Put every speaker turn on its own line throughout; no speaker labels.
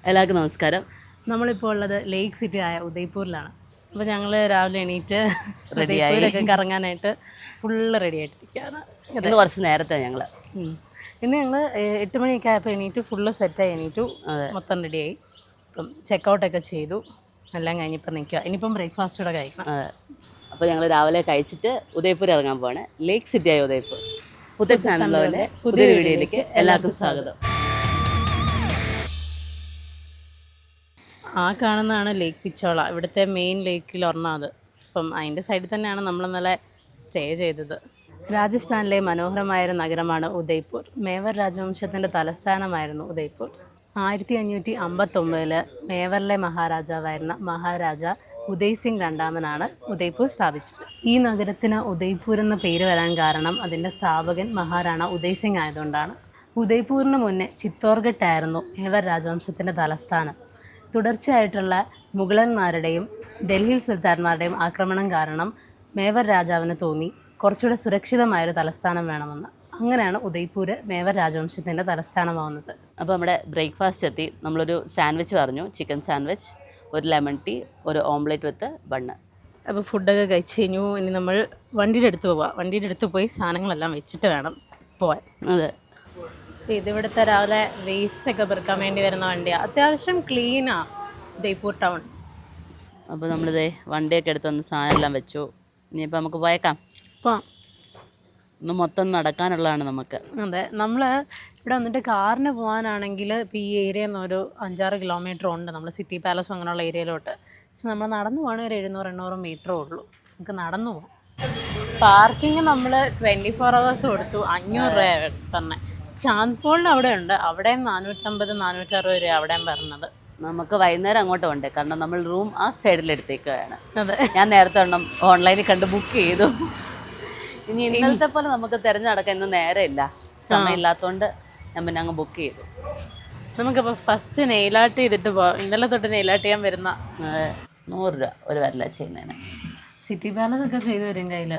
എല്ലാവർക്കും നമസ്കാരം.
നമ്മളിപ്പോൾ ഉള്ളത് ലേക്ക് സിറ്റി ആയ ഉദയ്പൂരിലാണ്. അപ്പോൾ ഞങ്ങൾ രാവിലെ എണീറ്റ്
റെഡിയായി
ഉദയ്പൂരൊക്കെ കറങ്ങാനായിട്ട് ഫുള്ള് റെഡി ആയിട്ടിരിക്കുകയാണ്.
ഇന്ന് കുറച്ച് നേരത്തെ ഞങ്ങൾ
ഇന്ന് ഞങ്ങൾ 8 മണിയൊക്കെ ആയപ്പോൾ എണീറ്റ് ഫുള്ള് സെറ്റായി എണീറ്റു, മൊത്തം റെഡിയായി. ഇപ്പം ചെക്കൗട്ടൊക്കെ ചെയ്തു, എല്ലാം കഴിഞ്ഞിപ്പം നിൽക്കുക. ഇനിയിപ്പം ബ്രേക്ക്ഫാസ്റ്റോടെ കഴിക്കണം.
അപ്പോൾ ഞങ്ങൾ രാവിലെ കഴിച്ചിട്ട് ഉദയ്പൂർ ഇറങ്ങാൻ പോവാണ്. ലേക്ക് സിറ്റി ആയ ഉദയ്പൂർ. പുതിയ ഫാമിലിയിലെ പുതിയൊരു വീഡിയോയിലേക്ക് എല്ലാവർക്കും സ്വാഗതം.
ആ കാണുന്നതാണ് ലേക്ക് പിച്ചോള, ഇവിടുത്തെ മെയിൻ ലേക്കിൽ ഒരെണ്ണം അത്. അപ്പം അതിൻ്റെ സൈഡിൽ തന്നെയാണ് നമ്മൾ ഇന്നലെ സ്റ്റേ ചെയ്തത്. രാജസ്ഥാനിലെ മനോഹരമായൊരു നഗരമാണ് ഉദയ്പൂർ. മേവർ രാജവംശത്തിൻ്റെ തലസ്ഥാനമായിരുന്നു ഉദയ്പൂർ. 1559 മേവറിലെ മഹാരാജാവായിരുന്ന മഹാരാജ ഉദയ് സിംഗ് രണ്ടാമനാണ് ഉദയ്പൂർ സ്ഥാപിച്ചത്. ഈ നഗരത്തിന് ഉദയ്പൂർ എന്ന പേര് വരാൻ കാരണം അതിൻ്റെ സ്ഥാപകൻ മഹാറാണ ഉദയ് സിംഗ് ആയതുകൊണ്ടാണ്. ഉദയ്പൂരിന് മുന്നേ ചിത്തോർഗട്ടായിരുന്നു മേവർ രാജവംശത്തിൻ്റെ തലസ്ഥാനം. തുടർച്ചയായിട്ടുള്ള മുഗളന്മാരുടെയും ഡൽഹി സുൽത്താന്മാരുടെയും ആക്രമണം കാരണം മേവർ രാജാവിന് തോന്നി കുറച്ചുകൂടെ സുരക്ഷിതമായൊരു തലസ്ഥാനം വേണമെന്ന്. അങ്ങനെയാണ് ഉദയ്പൂർ മേവർ രാജവംശത്തിൻ്റെ തലസ്ഥാനമാവുന്നത്.
അപ്പോൾ നമ്മുടെ ബ്രേക്ക്ഫാസ്റ്റ് എത്തി. നമ്മളൊരു സാൻഡ്വിച്ച് പറഞ്ഞു, ചിക്കൻ സാൻഡ്വിച്ച്, ഒരു ലെമൺ ടീ, ഒരു ഓംലെറ്റ് വിത്ത് ബണ്ണ്.
അപ്പോൾ ഫുഡൊക്കെ കഴിച്ച് കഴിഞ്ഞു. ഇനി നമ്മൾ വണ്ടിയുടെ അടുത്ത് പോവാം. വണ്ടിയുടെ അടുത്ത് പോയി സാധനങ്ങളെല്ലാം വെച്ചിട്ട് വേണം പോവാൻ.
അതെ,
ഇതിവിടുത്തെ രാവിലെ വേസ്റ്റൊക്കെ പെറുക്കാൻ വേണ്ടി വരുന്ന വണ്ടിയാണ്. അത്യാവശ്യം ക്ലീനാണ് ഉദയ്പൂർ ടൗൺ.
അപ്പോൾ നമ്മളിതേ വണ്ടിയൊക്കെ എടുത്ത് വന്ന് സാധനം എല്ലാം വെച്ചു. ഇനിയിപ്പോൾ നമുക്ക് പോയേക്കാം.
ഇപ്പോൾ
ഇന്ന് മൊത്തം നടക്കാനുള്ളതാണ് നമുക്ക്.
അതെ, നമ്മൾ ഇവിടെ വന്നിട്ട് കാറിന് പോകാനാണെങ്കിൽ ഇപ്പോൾ ഈ ഏരിയയിൽ നിന്ന് ഒരു 5-6 കിലോമീറ്റർ ഉണ്ട് നമ്മൾ സിറ്റി പാലസും അങ്ങനെയുള്ള ഏരിയയിലോട്ട്. പക്ഷെ നമ്മൾ നടന്നു പോകണമെങ്കിൽ ഒരു 700-800 മീറ്ററേ ഉള്ളൂ. നമുക്ക് നടന്നു പോകാം. പാർക്കിങ് നമ്മൾ 24 hours കൊടുത്തു, 500 രൂപ പറഞ്ഞത്. ചാന്ദ്പോളിൽ അവിടെ ഉണ്ട്, അവിടെയും 450-460 രൂപ അവിടെയും പറഞ്ഞത്.
നമുക്ക് വൈകുന്നേരം അങ്ങോട്ട് പോകണ്ടേ, കാരണം നമ്മൾ റൂം ആ സൈഡിലെടുത്തേക്കുകയാണ്.
അതെ,
ഞാൻ നേരത്തെ എണ്ണം ഓൺലൈനിൽ കണ്ട് ബുക്ക് ചെയ്തു. ഇനി ഇന്നലത്തെ പോലെ നമുക്ക് തിരഞ്ഞെടുക്കാൻ ഇന്ന് നേരമില്ല, സമയമില്ലാത്തതുകൊണ്ട് ഞാൻ പിന്നെ അങ്ങ് ബുക്ക് ചെയ്തു.
നമുക്കപ്പോൾ ഫസ്റ്റ് നെയിലാട്ട് ചെയ്തിട്ട് പോവാം. ഇന്നലെ തൊട്ട് നെയിലാട്ട് ചെയ്യാൻ വരുന്ന
100 രൂപ ഒരു വരല ചെയ്യുന്നതിന്.
സിറ്റി പാലസ് ഒക്കെ ചെയ്തു വരും കയ്യിൽ.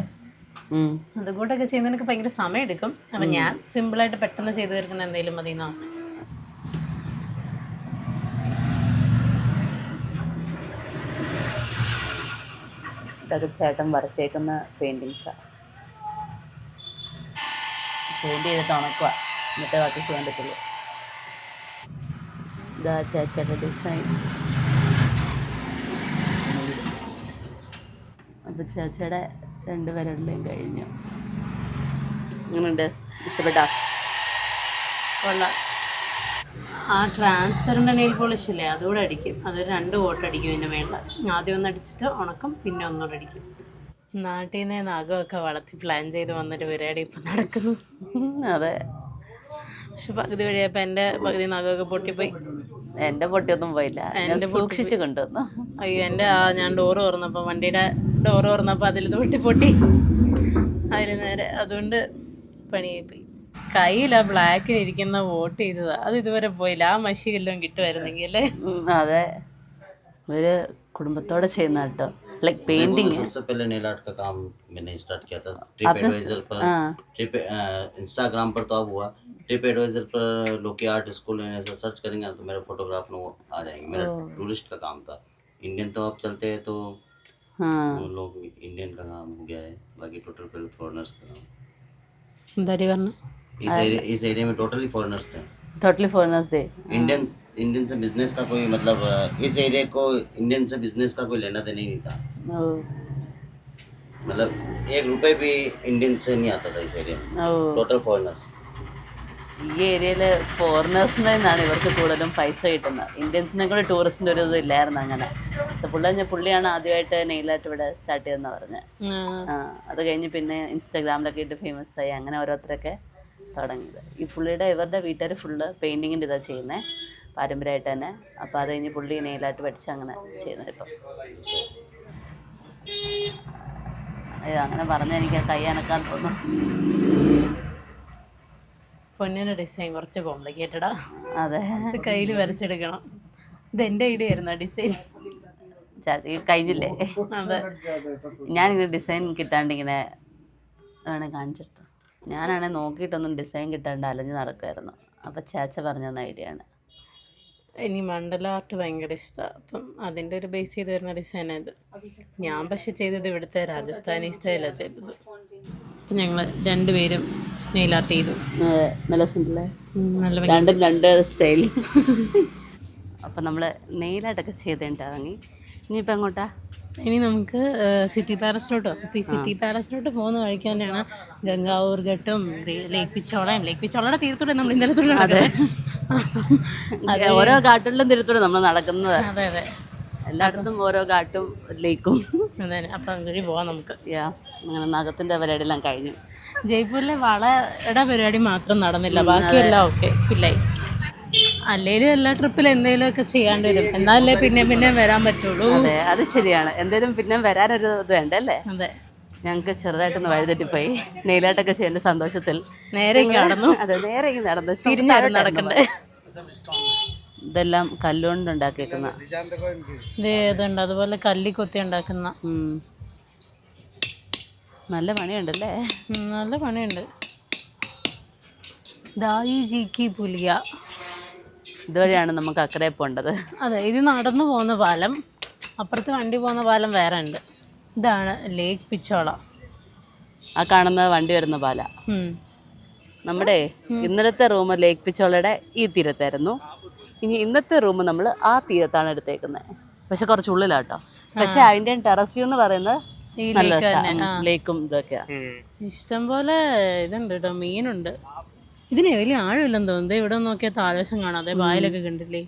അതുകൂട്ടൊക്കെ ചെയ്യുന്നതിനൊക്കെ ഭയങ്കര സമയം എടുക്കും. അപ്പം ഞാൻ സിമ്പിളായിട്ട് പെട്ടെന്ന് ചെയ്തു തീർക്കുന്ന എന്തെങ്കിലും മതി എന്നാണ്.
ഇതൊക്കെ ചേട്ടൻ വരച്ചേക്കുന്ന പെയിൻറ്റിങ്സാണ്. പെയിൻറ്റ് ചെയ്തിട്ട് ഉണക്കുക, എന്നിട്ട് ബാക്കി ചെയ്യാൻ പറ്റുള്ളൂ. ഇതാ ചേച്ചിയുടെ ഡിസൈൻ. അപ്പോൾ ചേച്ചിയുടെ 2 വിരലിൻ്റെയും കഴിഞ്ഞു. അങ്ങനെയുണ്ട്, ഇഷ്ടപ്പെട്ടാ?
കൊള്ളാം. ആ ട്രാൻസ്പെറൻ്റ് നെയിൽ പോളിഷ് ഇല്ലേ, അതുകൂടെ അടിക്കും. അതൊരു 2 കോട്ട് അടിക്കും ഇതിൻ്റെ മേളിൽ. ആദ്യം ഒന്ന് അടിച്ചിട്ട് ഉണക്കും, പിന്നെ ഒന്നുകൂടെ അടിക്കും. നാട്ടിൽ നിന്ന് നഖമൊക്കെ വളർത്തി പ്ലാൻ ചെയ്ത് വന്നൊരു പരിപാടി ഇപ്പം നടക്കുന്നു.
അതെ,
പക്ഷെ പകുതി വഴിയപ്പോൾ എൻ്റെ പകുതി നഖമൊക്കെ പൊട്ടിപ്പോയി.
എൻ്റെ പൊട്ടിയൊന്നും പോയില്ല, എൻ്റെ സൂക്ഷിച്ച് കൊണ്ടുവന്നു.
അയ്യോ, എൻ്റെ ഞാൻ ഡോറ് തുറന്നപ്പോൾ, വണ്ടിയുടെ ഡോറ് തുറന്നപ്പോൾ അതിൽ പൊട്ടി അതിൽ നേരെ, അതുകൊണ്ട് പണിയായിപ്പോയി. കയ്യിലാ ബ്ലാക്കിന് ഇരിക്കുന്ന വോട്ട് ചെയ്തതാണ്, അത് ഇതുവരെ പോയില്ല. ആ മഷി എല്ലാം കിട്ടുമായിരുന്നെങ്കിൽ അല്ലേ.
അതെ, ഒരു കുടുംബത്തോടെ ചെയ്യുന്ന കേട്ടോ, लाइक पेंटिंग है।
सबसे पहले नेल आर्ट का काम मैंने स्टार्ट किया था ट्रिप एडवाइजर पर। इंस्टाग्राम पर तो अब हुआ, ट्रिप एडवाइजर पर लोकी आर्ट स्कूल ऐसा सर्च करेंगे तो मेरा फोटोग्राफ में आ जाएंगे। मेरा टूरिस्ट का काम था, इंडियन तो अब चलते हैं तो लोग इंडियन का काम हो गया है, बाकी टोटल फॉरेनर्स का काम। इस एरिया में टोटली फॉरेनर्स थे,
टोटली फॉरेनर्स थे।
इंडियन से बिजनेस का कोई मतलब, इस एरिया को इंडियन से बिजनेस का कोई लेना देना ही नहीं था। मतलब 1 रुपए भी इंडियन से नहीं आता था इस एरिया में, टोटल फॉरेनर्स।
ഈ ഏരിയയിൽ ഫോറിനേഴ്സിൽ നിന്നാണ് ഇവർക്ക് കൂടുതലും പൈസ കിട്ടുന്നത്. ഇന്ത്യൻസിനെ കൂടെ ടൂറിസ്റ്റിൻ്റെ ഒരു ഇത് ഇല്ലായിരുന്നു അങ്ങനെ. പുള്ളിയാണ് ആദ്യമായിട്ട് നെയിലായിട്ട് ഇവിടെ സ്റ്റാർട്ട് ചെയ്തെന്ന് പറഞ്ഞത്. അത് കഴിഞ്ഞ് പിന്നെ ഇൻസ്റ്റാഗ്രാമിലൊക്കെ ഇട്ട് ഫേമസ് ആയി, അങ്ങനെ ഓരോരുത്തരൊക്കെ തുടങ്ങിയത്. ഈ ഇവരുടെ വീട്ടുകാർ ഫുള്ള് പെയിൻറ്റിങ്ങിൻ്റെ ഇതാണ് ചെയ്യുന്നത്, പാരമ്പര്യമായിട്ട് തന്നെ. അപ്പോൾ അത് കഴിഞ്ഞ് പുള്ളി നെയിലായിട്ട് പഠിച്ച് അങ്ങനെ ചെയ്യുന്നത്. ഇപ്പം അങ്ങനെ പറഞ്ഞാൽ എനിക്ക് കൈ അനക്കാൻ തോന്നുന്നു.
പൊന്നിൻ്റെ ഡിസൈൻ കുറച്ച് കോംപ്ലിക്കേറ്റഡാ.
അതെ,
കയ്യിൽ വരച്ചെടുക്കണം. ഇത് എൻ്റെ ഐഡിയ ആയിരുന്നു ആ ഡിസൈൻ.
ചാച്ചി കഴിഞ്ഞില്ലേ?
അതെ,
ഞാനിങ്ങനെ ഡിസൈൻ കിട്ടാണ്ടിങ്ങനെ വേണേൽ കാണിച്ചെടുത്തു. ഞാനാണെങ്കിൽ നോക്കിയിട്ടൊന്നും ഡിസൈൻ കിട്ടാണ്ട് അലഞ്ഞ് നടക്കുമായിരുന്നു. അപ്പോൾ ചേച്ച പറഞ്ഞു തന്ന ഐഡിയ ആണ്.
ഇനി മണ്ഡല ആർട്ട് ഭയങ്കര ഇഷ്ടമാണ്. അപ്പം അതിൻ്റെ ഒരു ബേസ് ചെയ്ത് വരുന്ന ഡിസൈനാണ് ഇത്. ഞാൻ പക്ഷെ ചെയ്തത് ഇവിടുത്തെ രാജസ്ഥാനി സ്റ്റൈലാണ് ചെയ്തത്. അപ്പം ഞങ്ങൾ രണ്ടുപേരും നെയിൽ ആർട്ട് ചെയ്തു.
നല്ല സുന്ദരല്ലേ,
നല്ല
രണ്ടും രണ്ട് സ്റ്റൈൽ. അപ്പം നമ്മൾ നെയിലായിട്ടൊക്കെ ചെയ്തിട്ട് ഇറങ്ങി. ഇനിയിപ്പോൾ എങ്ങോട്ടാ?
ഇനി നമുക്ക് സിറ്റി പാലസിലോട്ട് പോകും. അപ്പോൾ ഈ സിറ്റി പാലസിലോട്ട് പോകുന്ന വഴിക്ക് തന്നെയാണ് ഗംഗാവൂർ ഘട്ടും ലേക്ക് പിച്ചോളയുടെ തീരത്തോടെ നമ്മൾ ഇന്നലെ തൊട്ട്
ഓരോ കാട്ടിലും തിരുത്തോടെ നമ്മൾ നടക്കുന്നത്.
അതെ അതെ,
എല്ലായിടത്തും ഓരോ കാട്ടും ലേക്കും.
അതെ. അപ്പം അങ്ങോട്ട് പോവാം നമുക്ക്.
അങ്ങനെ നഖത്തിൻ്റെ പരിപാടിയെല്ലാം കഴിഞ്ഞു.
ജയ്പൂരിലെ വളയുടെ പരിപാടി മാത്രം നടന്നില്ല, ബാക്കിയെല്ലാം ഓക്കെ ഫില്ലായി. അല്ലേലും എല്ലാ ട്രിപ്പിലും എന്തെങ്കിലുമൊക്കെ ചെയ്യാണ്ട് വരും, എന്നാലേ പിന്നെ വരാൻ പറ്റുള്ളൂ.
അതെ, അത് ശരിയാണ്. എന്തേലും പിന്നെ വരാനൊരു ഇത് വേണ്ടല്ലേ.
അതെ,
ഞങ്ങൾക്ക് ചെറുതായിട്ടൊന്ന് വഴിതെറ്റിപ്പോയി. നെയിലായിട്ടൊക്കെ ചെയ്യുന്ന സന്തോഷത്തിൽ
നേരെ നടന്നു.
അതെ, നേരെ നടന്നു.
തിരിഞ്ഞാണ് നടക്കണ്ടേ.
ഇതെല്ലാം കല്ലുകൊണ്ട് ഉണ്ടാക്കിയേക്കുന്ന
ഇതുണ്ട്, അതുപോലെ കല്ലി കൊത്തി ഉണ്ടാക്കുന്ന.
നല്ല പണിയുണ്ടല്ലേ.
നല്ല പണിയുണ്ട്. ദായി ജി കി പുലിയ,
ഇതുവഴിയാണ് നമുക്ക് അക്കരെ പോകേണ്ടത്.
അതെ, ഇത് നടന്നു പോകുന്ന പാലം. അപ്പുറത്ത് വണ്ടി പോകുന്ന പാലം വേറെ ഉണ്ട്. ഇതാണ് ലേക്ക് പിച്ചോള.
ആ കാണുന്ന വണ്ടി വരുന്ന പാല. നമ്മുടെ ഇന്നലത്തെ റൂം ലേക്ക് പിച്ചോളയുടെ ഈ തീരത്തായിരുന്നു. ഇനി ഇന്നത്തെ റൂം നമ്മൾ ആ തീരത്താണ് എടുത്തേക്കുന്നത്. പക്ഷെ കുറച്ച് ഉള്ളിലാട്ടോ. പക്ഷെ അതിൻ്റെ ടെറസ് വ്യൂ എന്ന് പറയുന്നത് നല്ല ലേക്കും ഇതൊക്കെയാ.
ഇഷ്ടംപോലെ ഇതുണ്ട് കേട്ടോ, മീനുണ്ട്. ഇതിന് വലിയ ആഴമില്ലെന്ന് തോന്നുന്നത്. ഇവിടെ നോക്കിയാൽ താഴ്വശം കാണാതെ വായിലൊക്കെ കണ്ടില്ലേ.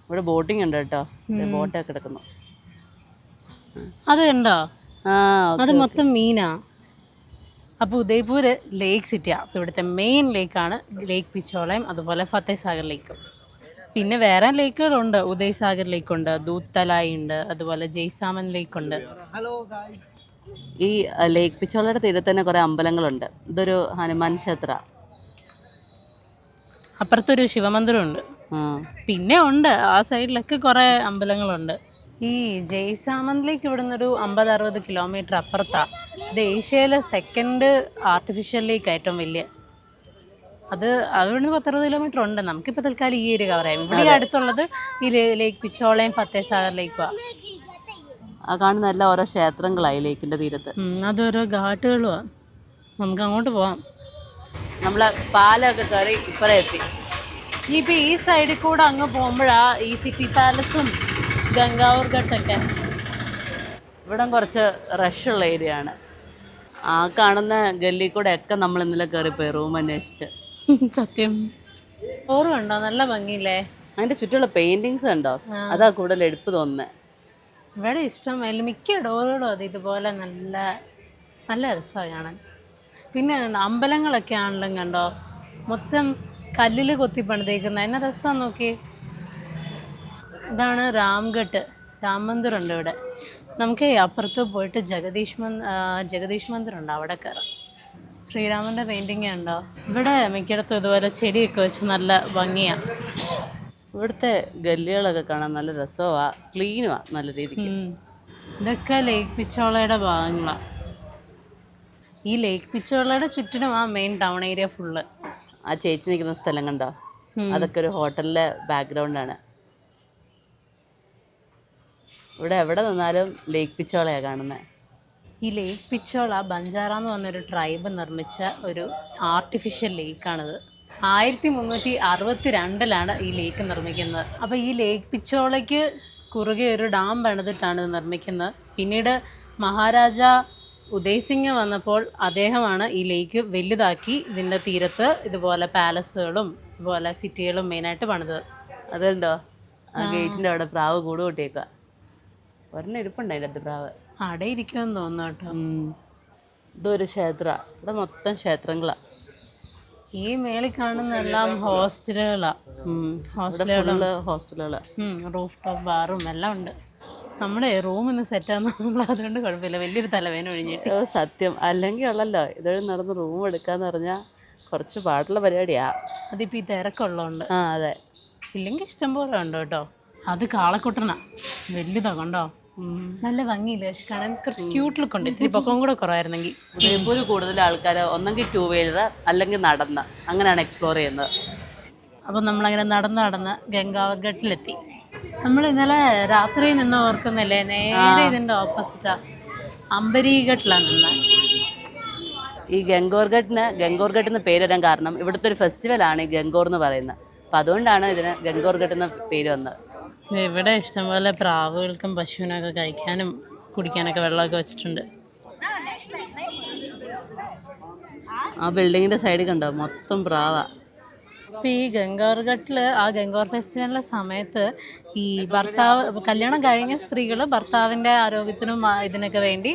ഇവിടെ ബോട്ടിംഗ് ഉണ്ട് കേട്ടോ, ബോട്ടൊക്കെ കിടക്കുന്നു.
അത് കണ്ടോ, അത് മൊത്തം മീനാ. അപ്പോൾ ഉദയ്പൂർ ലേക്ക് സിറ്റിയാണ്. അപ്പോൾ ഇവിടുത്തെ മെയിൻ ലേക്കാണ് ലേക്ക് പിച്ചോളയും അതുപോലെ ഫത്തേഹ് സാഗർ ലേക്കും. പിന്നെ വേറെ ലേക്കുകളുണ്ട്. ഉദയ് സാഗർ ലേക്കുണ്ട്, ദൂത് തലായി ഉണ്ട്, അതുപോലെ ജയ്സാമൻ ലേക്കുണ്ട്.
ഈ ലേക്ക് പിച്ചോളയുടെ തീരത്ത് തന്നെ കുറേ അമ്പലങ്ങളുണ്ട്. ഇതൊരു ഹനുമാൻ ക്ഷേത്ര,
അപ്പുറത്തൊരു ശിവമന്ദിരമുണ്ട്. പിന്നെ ഉണ്ട് ആ സൈഡിലൊക്കെ കുറേ അമ്പലങ്ങളുണ്ട്. ഈ ജയ്സാമനിലേക്ക് ഇവിടെ നിന്നൊരു 50-60 കിലോമീറ്റർ അപ്പുറത്താണ്. ഇത് ഏഷ്യയിലെ സെക്കൻഡ് ആർട്ടിഫിഷ്യൽ ലേക്ക് ഏറ്റവും വലിയ. അത് ഇവിടുന്ന് 10-60 കിലോമീറ്റർ ഉണ്ട്. നമുക്കിപ്പോൾ തൽക്കാലം ഈ ഏരിയ കവർ ചെയ്യാം. ഇവിടെ അടുത്തുള്ളത് ഈ ലേക്ക് പിച്ചോളയും ഫത്തേഹ് സാഗർ ലേക്കുമാണ്.
ആ കാണുന്ന എല്ലാം ഓരോ ക്ഷേത്രങ്ങളായി ലേക്കിൻ്റെ തീരത്ത്.
അതൊരോ ഘാട്ടുകളുമാണ്. നമുക്ക് അങ്ങോട്ട് പോവാം.
നമ്മൾ പാലൊക്കെ കയറി ഇപ്പറേ എത്തി.
ഇനിയിപ്പോൾ ഈ സൈഡിൽ കൂടെ അങ്ങ് പോകുമ്പോഴാണ് ഈ സിറ്റി പാലസും ഗംഗാവൂർ ഘട്ടൊക്കെ.
ഇവിടെ കുറച്ച് റഷുള്ള ഏരിയ ആണ്. ആ കാണുന്ന ഗല്ലി കൂടെ ഒക്കെ നമ്മൾ ഇന്നലെ കയറിപ്പോയി റൂം അന്വേഷിച്ച്.
സത്യം, ഓർമ്മയുണ്ടോ? നല്ല ഭംഗിയില്ലേ.
അതിൻ്റെ ചുറ്റുമുള്ള പെയിൻറ്റിങ്സ് കണ്ടോ, അതാ കൂടുതൽ എടുപ്പ് തോന്നുന്നത്.
ഇവിടെ ഇഷ്ടം മിക്ക ഡോറുകളും അത് ഇതുപോലെ നല്ല നല്ല രസമാണ് കാണാൻ. പിന്നെ അമ്പലങ്ങളൊക്കെ ആണെങ്കിലും കണ്ടോ, മൊത്തം കല്ലിൽ കൊത്തി പണിതേക്കുന്ന എന്നാ രസമാണ് നോക്കി. ഇതാണ് രാംഘട്ട്, രാം മന്ദിറുണ്ട് ഇവിടെ. നമുക്ക് അപ്പുറത്ത് പോയിട്ട് ജഗദീഷ് മന്ദിറുണ്ട്, അവിടെ കയറാം. ശ്രീരാമൻ്റെ പെയിൻറ്റിങ് ഉണ്ടോ ഇവിടെ. മിക്കയിടത്തും ഇതുപോലെ ചെടിയൊക്കെ വെച്ച് നല്ല ഭംഗിയാണ്.
ഇവിടുത്തെ ഗല്ലികളൊക്കെ കാണാൻ നല്ല രസമാണ്, ക്ലീനുമാണ് നല്ല രീതിക്ക്.
ഇതൊക്കെ ലേക്ക് പിച്ചോളയുടെ ഭാഗങ്ങളാണ്. ഈ ലേക്ക് പിച്ചോളയുടെ ചുറ്റിനും ആ മെയിൻ ടൗൺ ഏരിയ ഫുള്ള്.
ആ ചേച്ചി നിൽക്കുന്ന സ്ഥലം കണ്ടോ, അതൊക്കെ ഒരു ഹോട്ടലിലെ ബാക്ക്ഗ്രൗണ്ടാണ്. ഇവിടെ എവിടെ നിന്നാലും ലേക്ക് പിച്ചോളയാണ് കാണുന്നത്.
ഈ ലേക്ക് പിച്ചോള ബഞ്ചാറ എന്ന് പറഞ്ഞൊരു ട്രൈബ് നിർമ്മിച്ച ഒരു ആർട്ടിഫിഷ്യൽ ലേക്കാണിത്. 1362 ഈ ലേക്ക് നിർമ്മിക്കുന്നത്. അപ്പോൾ ഈ ലേക്ക് പിച്ചോളയ്ക്ക് കുറുകെ ഒരു ഡാം പണിതിട്ടാണ് ഇത് നിർമ്മിക്കുന്നത്. പിന്നീട് മഹാരാജ ഉദയ് സിംഗ് വന്നപ്പോൾ അദ്ദേഹമാണ് ഈ ലേക്ക് വലുതാക്കി ഇതിൻ്റെ തീരത്ത് ഇതുപോലെ പാലസുകളും ഇതുപോലെ സിറ്റികളും മെയിനായിട്ട് പണിതത്.
അതുണ്ടോ ആ ഗേറ്റിൻ്റെ അവിടെ പ്രാവ് കൂട് കൂട്ടിയേക്കുക. ഒരെണ്ണം ഇരിപ്പുണ്ട് അതിൻ്റെ അടുത്ത് പ്രാവ്.
അവിടെ ഇരിക്കുമെന്ന് തോന്നുന്നു കേട്ടോ.
ഇതൊരു ക്ഷേത്ര, ഇവിടെ മൊത്തം ക്ഷേത്രങ്ങളാണ്.
ഈ മേളിൽ കാണുന്നെല്ലാം ഹോസ്റ്റലുകളാണ്.
ഹോസ്റ്റലുകൾ,
റൂഫ് ടോപ്പ് ബാറും എല്ലാം ഉണ്ട്. നമ്മുടെ റൂമിന്ന് സെറ്റാന്ന് അതുകൊണ്ട് കുഴപ്പമില്ല. വലിയൊരു തലവേന ഒഴിഞ്ഞിട്ട്.
സത്യം, അല്ലെങ്കിൽ ഉള്ളല്ലോ ഇതൊരു നടന്ന് റൂം എടുക്കാന്ന് പറഞ്ഞാൽ കുറച്ച് പാടുള്ള പരിപാടിയാ.
അതിപ്പോൾ ഈ തിരക്കുള്ളതുകൊണ്ട്.
അതെ,
ഇല്ലെങ്കിൽ ഇഷ്ടം പോലെ ഉണ്ട് കേട്ടോ. അത് കാളക്കുട്ടനാ, വലുതാ കണ്ടോ, നല്ല ഭംഗിയില്ല. പക്ഷെ കാണാൻ കുറച്ച് ക്യൂട്ട് ലുക്ക് ഉണ്ട്. ഇത്തിരി പൊക്കം കൂടെ കുറവായിരുന്നെങ്കിൽ.
ഉദയ്പൂർ കൂടുതൽ ആൾക്കാർ ഒന്നെങ്കിൽ 2 വീലർ അല്ലെങ്കിൽ നടന്ന് അങ്ങനെയാണ് എക്സ്പ്ലോർ ചെയ്യുന്നത്.
അപ്പം നമ്മളങ്ങനെ നടന്ന് ഗംഗാവഘട്ടിലെത്തി. നമ്മൾ ഇന്നലെ രാത്രി നിന്ന് ഓർക്കുന്നില്ലേ, നേരെ ഇതിൻ്റെ ഓപ്പോസിറ്റാ അമ്പരീഘട്ടിലാണ് നിന്നത്.
ഈ ഗംഗോർഘട്ട് എന്ന് പേര് വരാൻ കാരണം ഇവിടുത്തെ ഒരു ഫെസ്റ്റിവലാണ് ഈ ഗംഗോർ എന്ന് പറയുന്നത്. അപ്പം അതുകൊണ്ടാണ് ഇതിന് ഗംഗോർഘട്ട് എന്ന പേര് വന്നത്.
ഇവിടെ ഇഷ്ടംപോലെ പ്രാവുകൾക്കും പശുവിനൊക്കെ കഴിക്കാനും കുടിക്കാനൊക്കെ വെള്ളമൊക്കെ വെച്ചിട്ടുണ്ട്.
ആ ബിൽഡിങ്ങിൻ്റെ സൈഡിൽ കണ്ടോ, മൊത്തം പ്രാവാ.
അപ്പോൾ ഈ ഗംഗോർഘട്ടിൽ ആ ഗംഗോർ ഫെസ്റ്റിവലിൻ്റെ സമയത്ത് ഈ കല്യാണം കഴിഞ്ഞ സ്ത്രീകൾ ഭർത്താവിൻ്റെ ആരോഗ്യത്തിനും ഇതിനൊക്കെ വേണ്ടി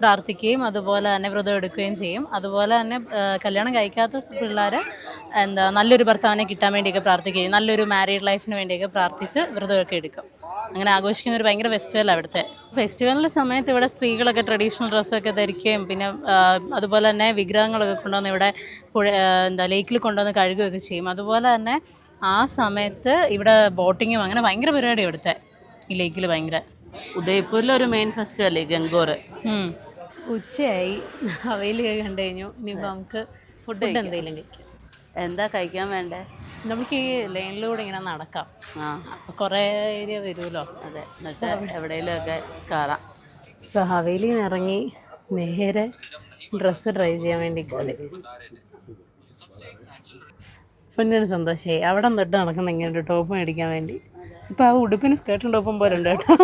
പ്രാർത്ഥിക്കുകയും അതുപോലെ തന്നെ വ്രതം എടുക്കുകയും ചെയ്യും. അതുപോലെ തന്നെ കല്യാണം കഴിക്കാത്ത പിള്ളേർ നല്ലൊരു ഭർത്താവിനെ കിട്ടാൻ വേണ്ടിയൊക്കെ പ്രാർത്ഥിക്കുകയും നല്ലൊരു മാരീഡ് ലൈഫിന് വേണ്ടിയൊക്കെ പ്രാർത്ഥിച്ച് വ്രതമൊക്കെ എടുക്കും. അങ്ങനെ ആഘോഷിക്കുന്ന ഒരു ഭയങ്കര ഫെസ്റ്റിവലാണ് അവിടുത്തെ. ഫെസ്റ്റിവലിൻ്റെ സമയത്ത് ഇവിടെ സ്ത്രീകളൊക്കെ ട്രഡീഷണൽ ഡ്രസ്സൊക്കെ ധരിക്കുകയും പിന്നെ അതുപോലെ തന്നെ വിഗ്രഹങ്ങളൊക്കെ കൊണ്ടുവന്ന് ഇവിടെ ലേക്കിൽ കൊണ്ടുവന്ന് കഴുകുകയൊക്കെ ചെയ്യും. അതുപോലെ തന്നെ ആ സമയത്ത് ഇവിടെ ബോട്ടിങ്ങും അങ്ങനെ ഭയങ്കര പരിപാടി ഇവിടുത്തെ ഈ ലേക്കിൽ ഭയങ്കര.
ഉദയ്പൂരിലൊരു മെയിൻ ഫെസ്റ്റിവൽ ഗംഗോർ.
ഉച്ചയായി, ഹവേലിയൊക്കെ കണ്ടു കഴിഞ്ഞു. ഇനിയിപ്പോൾ നമുക്ക് ഫുഡ് എന്തെങ്കിലും കഴിക്കാം.
എന്താ കഴിക്കാൻ വേണ്ടേ?
നമുക്ക് ഈ ലൈനിലൂടെ ഇങ്ങനെ നടക്കാം. അപ്പോൾ കുറേ ഏരിയ വരുമല്ലോ.
അതെ, എന്നിട്ട് എവിടെയെങ്കിലും ഒക്കെ കയറാം.
ഇപ്പോൾ ഹവേലിയിൽ നിന്ന് ഇറങ്ങി നേരെ ഡ്രസ്സ് ട്രൈ ചെയ്യാൻ വേണ്ടി കയറി. പൊന്നിന് സന്തോഷമായി. അവിടെ തൊട്ട് നടക്കുന്ന ഇങ്ങനെ ഒരു ടോപ്പ് മേടിക്കാൻ വേണ്ടി. ഇപ്പം ആ ഉടുപ്പിന് സ്കേർട്ടും ടോപ്പും പോലെ ഉണ്ട് കേട്ടോ.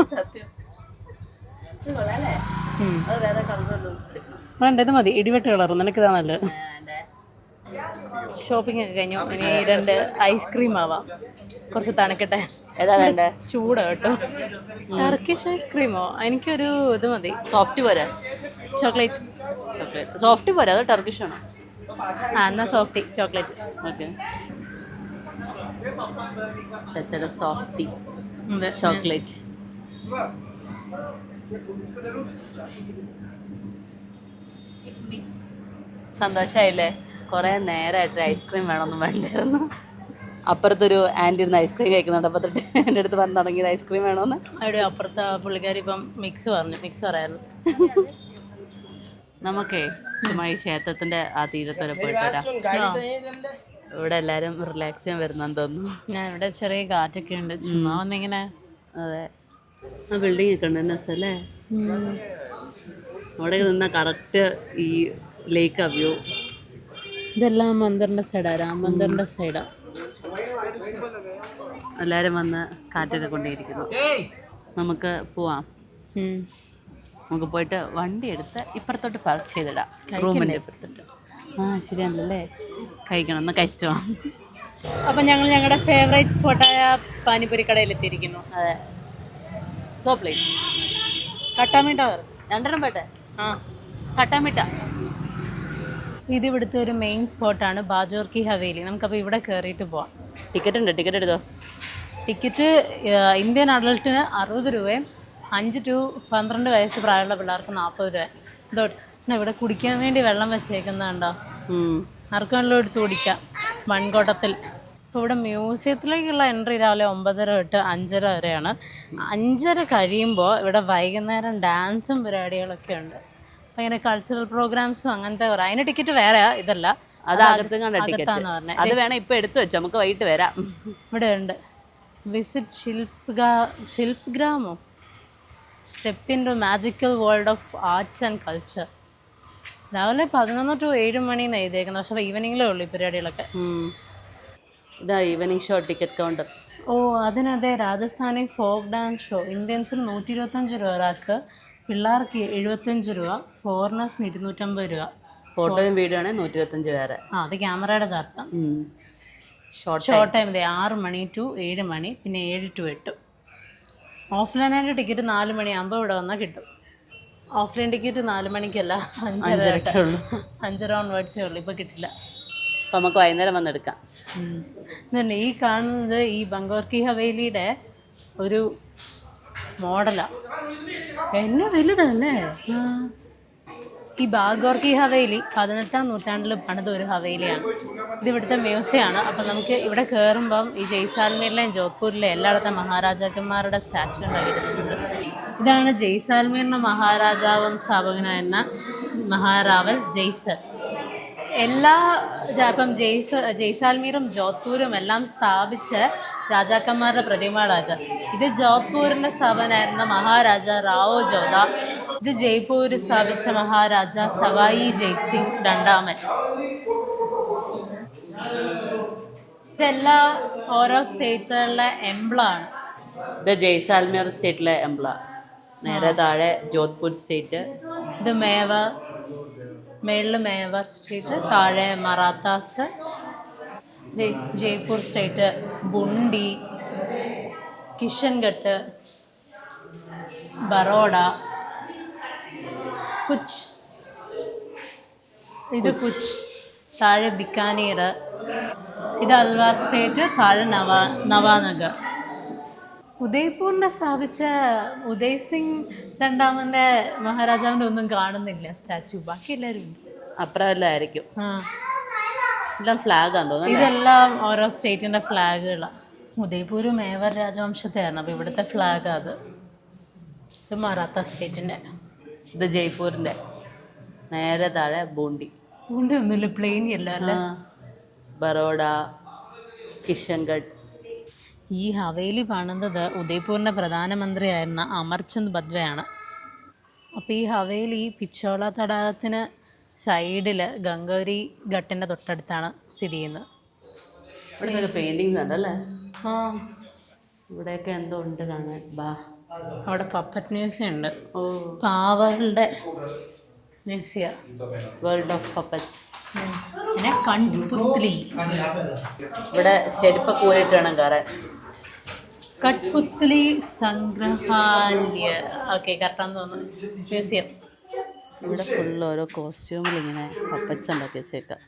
വേണ്ട, ഇത് മതി. ഇടിവെട്ട് കളർ നിനക്കിതാ നല്ലത്. ഷോപ്പിംഗ് ഒക്കെ കഴിഞ്ഞു. ഇനി 2 ഐസ്ക്രീം ആവാം. കുറച്ച് തണുക്കട്ടെ.
ഏതാ വേണ്ടേ?
ചൂടാ കേട്ടോ. ടർക്കിഷ് ഐസ്ക്രീമോ? എനിക്കൊരു ഇത് മതി.
സോഫ്റ്റ് പോരാ?
ചോക്ലേറ്റ്.
സോഫ്റ്റ് പോരാ, അത് ടർക്കിഷ് ആണോ?
എന്നാൽ സോഫ്റ്റി ചോക്ലേറ്റ്.
ഓക്കെ, ചച്ചയുടെ സോഫ്റ്റി ചോക്ലേറ്റ്. സന്തോഷമായില്ലേ? കുറേ നേരമായിട്ട് ഐസ്ക്രീം വേണമെന്ന് വേണ്ടായിരുന്നു. അപ്പുറത്തൊരു ആൻറ്റി ഇരുന്ന് ഐസ്ക്രീം കഴിക്കുന്നുണ്ട്. അപ്പോൾ തൊട്ട് എൻ്റെ അടുത്ത് പറഞ്ഞ് തുടങ്ങിയത് ഐസ്ക്രീം വേണമെന്ന്.
അവിടെ അപ്പുറത്തെ പുള്ളിക്കാരി ഇപ്പം മിക്സ് പറയായിരുന്നു.
നമുക്കേ ചുമ്മാ ഈ ക്ഷേത്രത്തിൻ്റെ ആ തീരത്തോടെ പോയിട്ട് വരാം. ഇവിടെ എല്ലാവരും റിലാക്സ് ചെയ്യാൻ വരുന്നെന്ന് തോന്നുന്നു.
ഞാൻ ഇവിടെ ചെറിയ കാറ്റൊക്കെ ഉണ്ട്. ചുമ്മാ വന്നിങ്ങനെ.
അതെ, ആ ബിൽഡിംഗ് ഒക്കെ ഉണ്ട് അല്ലേ? അവിടെ നിന്നാൽ കറക്റ്റ് ഈ ലേക്ക് വ്യൂ.
ഇതെല്ലാം മന്ദിറിൻ്റെ സൈഡാണ്, രാം മന്ദിറിൻ്റെ സൈഡാണ്.
എല്ലാവരും വന്ന് കാറ്റൊക്കെ കൊണ്ടേയിരിക്കുന്നു. നമുക്ക് പോവാം. നമുക്ക് പോയിട്ട് വണ്ടി എടുത്ത് ഇപ്പുറത്തോട്ട് പാർക്ക് ചെയ്തിടാം, റൂമിൻ്റെ ഇപ്പുറത്തോട്ട്. ശരിയാണല്ലേ? കഴിക്കണം, ഒന്ന് കഴിച്ചിട്ട് പോവാം.
അപ്പം ഞങ്ങൾ ഞങ്ങളുടെ ഫേവറേറ്റ് സ്പോട്ടായ പാനിപ്പൂരി കടയിൽ എത്തിയിരിക്കുന്നു.
അതെ, 2 പ്ലേറ്റ്
കട്ടാമീട്ട
2 പോട്ടെ. കട്ടാമിട്ട.
ഇത് ഇവിടുത്തെ ഒരു മെയിൻ സ്പോട്ടാണ് ബാജോർ കി ഹവേലി. നമുക്കപ്പോൾ ഇവിടെ കയറിയിട്ട് പോവാം.
ടിക്കറ്റ് ഉണ്ട്, ടിക്കറ്റ് എടുത്തോ.
ടിക്കറ്റ് ഇന്ത്യൻ അഡൾട്ടിന് 60 രൂപയും 5 to 12 വയസ്സ് പ്രായമുള്ള പിള്ളേർക്ക് 40 രൂപ. ഇതോട്ട് ഇവിടെ കുടിക്കാൻ വേണ്ടി വെള്ളം വെച്ചേക്കുന്നുണ്ടോ? ആർക്കെല്ലാം എടുത്ത് കുടിക്കാം മൺകോട്ടത്തിൽ. ഇപ്പോൾ ഇവിടെ മ്യൂസിയത്തിലേക്കുള്ള എൻട്രി രാവിലെ 9:30 തൊട്ട് 5:30 വരെയാണ്. 5:30 കഴിയുമ്പോൾ ഇവിടെ വൈകുന്നേരം ഡാൻസും പരിപാടികളൊക്കെ ഉണ്ട്. അപ്പോൾ ഇങ്ങനെ കൾച്ചറൽ പ്രോഗ്രാംസും അങ്ങനത്തെ അതിന് ടിക്കറ്റ് വേറെ, ഇതല്ല.
അത് അകത്താന്ന് പറഞ്ഞത്. അത് വേണം ഇപ്പം എടുത്തു വെച്ചോ, നമുക്ക് വൈകിട്ട് വരാം.
ഇവിടെ ഉണ്ട് വിസിറ്റ് ശില്പ് ഗ്രാമോ, step into magical world of arts and culture. രാവിലെ 11 to 7 മണിന്ന് എഴുതിയേക്കുന്നത്. പക്ഷേ ഈവനിങ്ങിലേ ഉള്ളൂ ഈ പരിപാടികളൊക്കെ.
ഇതാ ഈവനിങ് ഷോ ടിക്കറ്റ് കൗണ്ടർ.
അതിനതെ രാജസ്ഥാനി ഫോക്ക് ഡാൻസ് ഷോ. ഇന്ത്യൻസിന് 125 രൂപ ഒരാൾക്ക്, പിള്ളേർക്ക് 75 രൂപ, ഫോറിനേഴ്സിന് 250 രൂപ.
ഫോട്ടോയും വീഡിയോ ആണെങ്കിൽ 125 വേറെ.
അത് ക്യാമറയുടെ ചാർജാണ്. ഷോർട്ട് ടൈം 6 മണി to 7 മണി, പിന്നെ 7 to 8. ഓഫ്ലൈനായിട്ട് ടിക്കറ്റ് 4 മണിയാകുമ്പോൾ ഇവിടെ വന്നാൽ കിട്ടും. ഓഫ്ലൈൻ ടിക്കറ്റ് 4 മണിക്കല്ല, 5:30 ഓൺവേർഡ്സേ ഉള്ളൂ. ഇപ്പോൾ കിട്ടില്ല.
അപ്പം നമുക്ക് വൈകുന്നേരം വന്നെടുക്കാം.
ഇതുണ്ട് ഈ കാണുന്നത് ഈ ബംഗോർ കി ഹവേലിയുടെ ഒരു മോഡലാണ്. എന്നെ വലുതല്ലേ ഈ ബാഗോർ കി ഹവേലി? 18ാം നൂറ്റാണ്ടിൽ പണിത ഒരു ഹവേലിയാണ്. ഇത് ഇവിടുത്തെ മ്യൂസിയമാണ്. അപ്പം നമുക്ക് ഇവിടെ കയറുമ്പം ഈ ജയ്സാൽമീറിലെയും ജോധ്പൂരിലെയും എല്ലായിടത്തെ മഹാരാജാക്കന്മാരുടെ സ്റ്റാച്ചു ഉണ്ടാക്കി വെച്ചിട്ടുണ്ട്. ഇതാണ് ജയ്സാൽമീറിൻ്റെ മഹാരാജാവും സ്ഥാപകനായിരുന്ന മഹാറാവൽ ജയ്സൽ. എല്ലാ ഇപ്പം ജയ്സാൽമീറും ജോധ്പൂരും എല്ലാം സ്ഥാപിച്ച രാജാക്കന്മാരുടെ പ്രതിമകളായത്. ഇത് ജോധ്പൂരിൻ്റെ സ്ഥാപനമായിരുന്ന മഹാരാജ റാവോ ജോധ. ഇത് ജയ്പൂർ സ്ഥാപിച്ച മഹാരാജ സവായി ജയ് സിംഗ് രണ്ടാമൻ. ഇതെല്ലാം ഓരോ സ്റ്റേറ്റുകളിലെ എംബ്ലമാണ്.
ഇത് ജയ്സാൽമീർ സ്റ്റേറ്റിലെ എംബ്ല. നേരെ താഴെ ജോധ്പൂർ സ്റ്റേറ്റ്.
ഇത് മേളിൽ മേവർ സ്റ്റേറ്റ്, താഴെ മറാത്താസ്. ജയ്പൂർ സ്റ്റേറ്റ് ബുണ്ടി, കിഷൻഗട്ട്, ബറോഡ, കുച്ച്. ഇത് കുച്ച്. താഴെ ബിക്കാനീർ. ഇത് അൽവാർ സ്റ്റേറ്റ്, താഴെ നവാനഗർ. ഉദയ്പൂരിനെ സ്ഥാപിച്ച ഉദയ് സിംഗ് രണ്ടാമൻ്റെ മഹാരാജാവിൻ്റെ ഒന്നും കാണുന്നില്ല സ്റ്റാച്ചു. ബാക്കി എല്ലാവരും ഉണ്ട്.
അപ്പുറമല്ലായിരിക്കും.
ആ,
എല്ലാം ഫ്ലാഗാന്ന് തോന്നുന്നു.
ഇതെല്ലാം ഓരോ സ്റ്റേറ്റിൻ്റെ ഫ്ലാഗുകളാണ്. ഉദയ്പൂർ മേവർ രാജവംശത്തെയായിരുന്നു. അപ്പോൾ ഇവിടുത്തെ ഫ്ലാഗ് അത്. ഇത് മറാത്ത സ്റ്റേറ്റിൻ്റെ.
ഇത് ജയ്പൂരിൻ്റെ. നേരെ താഴെ ബൂണ്ടി.
ബൂണ്ടി ഒന്നുമില്ല, പ്ലെയിൻ അല്ല അല്ലേ.
ബറോഡ, കിഷൻഗഡ്.
ഈ ഹവേലി പണിതത് ഉദയ്പൂരിൻ്റെ പ്രധാനമന്ത്രിയായിരുന്ന അമർചന്ദ് ബദ്വയാണ്. അപ്പോൾ ഈ ഹവേലി പിച്ചോള തടാകത്തിന് സൈഡിൽ ഗംഗോരി ഘട്ടിൻ്റെ തൊട്ടടുത്താണ് സ്ഥിതി ചെയ്യുന്നത്.
ഇവിടെ പെയിൻറ്റിങ്സ് ഉണ്ടല്ലേ.
ആ,
ഇവിടെയൊക്കെ എന്തോ ഉണ്ട് കാണാൻ. ബാ,
അവിടെ പപ്പറ്റ് മ്യൂസിയം ഉണ്ട്.
ഓ,
പാവകളുടെ മ്യൂസിയം.
World of puppets.
പിന്നെ കൺപുത്ലി.
ഇവിടെ ചെരുപ്പൊക്കെ ഊരിട്ട് വേണം കയറാൻ.
കട്ട്പുത്ലി സംഗ്രഹാലയ. ഓക്കെ, കറക്റ്റാന്ന് തോന്നുന്നു. മ്യൂസിയം.
ഇവിടെ ഫുള്ള് ഓരോ കോസ്റ്റ്യൂമിൽ ഇങ്ങനെ പപ്പറ്റ്സ് ഉണ്ടാക്കി വെച്ചേക്കാം.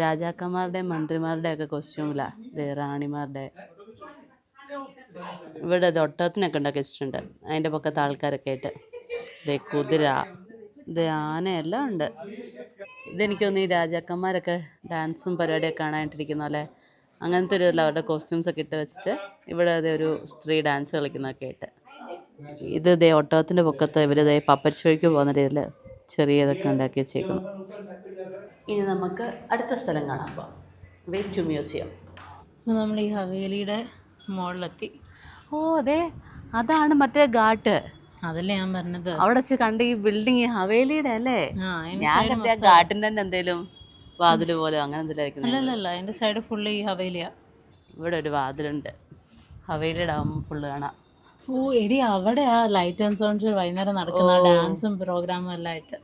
രാജാക്കന്മാരുടെ മന്ത്രിമാരുടെ ഒക്കെ കോസ്റ്റ്യൂമിലാണ്. ഇത് റാണിമാരുടെ. ഇവിടെ ഇത് ഒട്ടകത്തിനൊക്കെ ഉണ്ടാക്കി വെച്ചിട്ടുണ്ട്. അതിൻ്റെ പൊക്കത്ത് ആൾക്കാരൊക്കെ ആയിട്ട്. ഇത് കുതിര, ഇത് ആനയെല്ലാം ഉണ്ട്. ഇതെനിക്ക് തോന്നുന്നു ഈ രാജാക്കന്മാരൊക്കെ ഡാൻസും പരിപാടിയൊക്കെ കാണാനായിട്ടിരിക്കുന്ന പോലെ അങ്ങനത്തെ ഒരു ഇതിൽ അവരുടെ കോസ്റ്റ്യൂംസൊക്കെ ഇട്ട് വെച്ചിട്ട് ഇവിടെ അതേ ഒരു സ്ത്രീ ഡാൻസ് കളിക്കുന്നതൊക്കെ ആയിട്ട്. ഇത് ദേ ഒട്ടകത്തിൻ്റെ പൊക്കത്ത് ഇവർ ദേ പപ്പറ്റ് ഷോയ്ക്ക് പോകുന്ന രീതിയിൽ ചെറിയതൊക്കെ ഉണ്ടാക്കി വെച്ചേക്കണം. ഇനി നമുക്ക് അടുത്ത സ്ഥലം കാണാൻ പോകാം. Wait museum.
അപ്പോൾ നമ്മൾ ഈ ഹവേലിയുടെ മുകളിലെത്തി.
ഓ അതെ, അതാണ് മറ്റേ ഘാട്ട്.
അതല്ലേ ഞാൻ പറഞ്ഞത്.
അവിടെ വെച്ച് കണ്ട ഈ ബിൽഡിങ് ഹവേലിയുടെ അല്ലേ?
ആ,
ഞാൻ കണ്ട ആ ഘാട്ടിൻ്റെ തന്നെ എന്തേലും വാതില് പോലെ അങ്ങനെ എന്തെങ്കിലും.
അല്ലല്ല, അതിൻ്റെ സൈഡ് ഫുള്ള് ഈ ഹവേലിയാ.
ഇവിടെ ഒരു വാതിലുണ്ട്. ഹവേലിയുടെ ആകുമ്പോൾ ഫുള്ള് കാണാം.
ഓ എടി, അവിടെ ആ ലൈറ്റ് ആൻഡ് സൗണ്ട് ഷോ വൈകുന്നേരം നടക്കുന്ന ഡാൻസും പ്രോഗ്രാമും എല്ലാം ആയിട്ട്.